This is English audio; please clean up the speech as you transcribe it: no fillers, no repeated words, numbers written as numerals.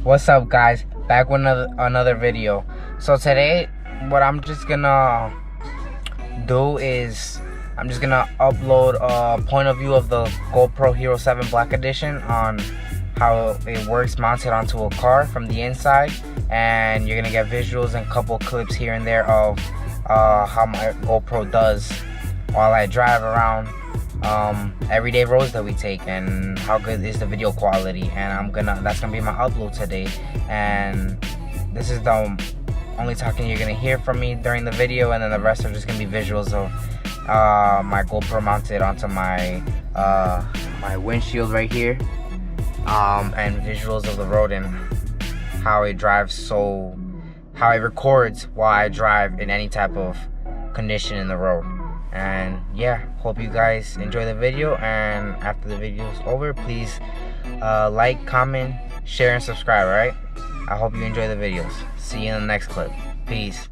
What's up, guys? Back with another video. So today what I'm just gonna do is I'm just gonna upload a point of view of the GoPro Hero 7 Black Edition on how it works mounted onto a car from the inside, and you're gonna get visuals and a couple clips here and there of how my GoPro does while I drive around everyday roads that we take, and how good is the video quality. And that's gonna be my upload today, and this is the only talking you're gonna hear from me during the video, and then the rest are just gonna be visuals of my GoPro mounted onto my my windshield right here, and visuals of the road and how it drives, how it records while I drive in any type of condition in the road. And yeah, hope you guys enjoy the video, and after the video is over, please like, comment, share, and subscribe. Alright, I hope you enjoy the videos. See you in the next clip. Peace.